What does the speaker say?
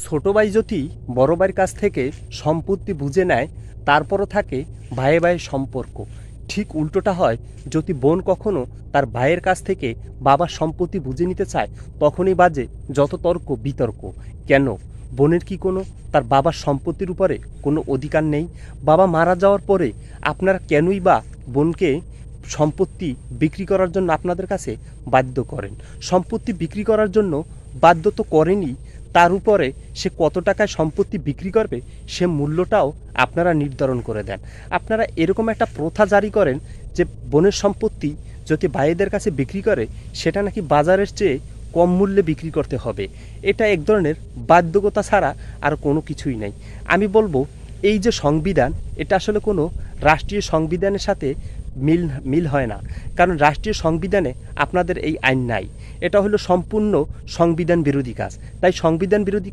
ছোট ভাই যদি বড় ভাইয়ের কাছ থেকে সম্পত্তি বুঝে নেয় তারপরও থাকে ভাইয়ে ভাইয়ের সম্পর্ক। ঠিক উল্টোটা হয় যদি বোন কখনো তার ভাইয়ের কাছ থেকে বাবার সম্পত্তি বুঝে নিতে চায়, তখনই বাজে যত তর্ক বিতর্ক। কেন? বোনের কি কোনো তার বাবার সম্পত্তির উপরে কোনো অধিকার নেই? বাবা মারা যাওয়ার পরে আপনারা কেনই বা বোনকে সম্পত্তি বিক্রি করার জন্য আপনাদের কাছে বাধ্য করেন? সম্পত্তি বিক্রি করার জন্য বাধ্য তো করেনি, তার উপরে সে কত টাকায় সম্পত্তি বিক্রি করবে সে মূল্যটাও আপনারা নির্ধারণ করে দেন। আপনারা এরকম একটা প্রথা জারি করেন যে বোনের সম্পত্তি যদি ভাইদের কাছে বিক্রি করে সেটা নাকি বাজারের চেয়ে কম মূল্যে বিক্রি করতে হবে। এটা এক ধরনের বাধ্যকতা ছাড়া আর কোনো কিছুই নাই। আমি বলবো এই যে সংবিধান, এটা আসলে কোনো রাষ্ট্রীয় সংবিধানের সাথে মিল হয় না। কারণ রাষ্ট্রীয় সংবিধানে আপনাদের এই আইন নাই। এটা হলো সম্পূর্ণ সংবিধান বিরোধী কাজ। তাই সংবিধান বিরোধী কাজ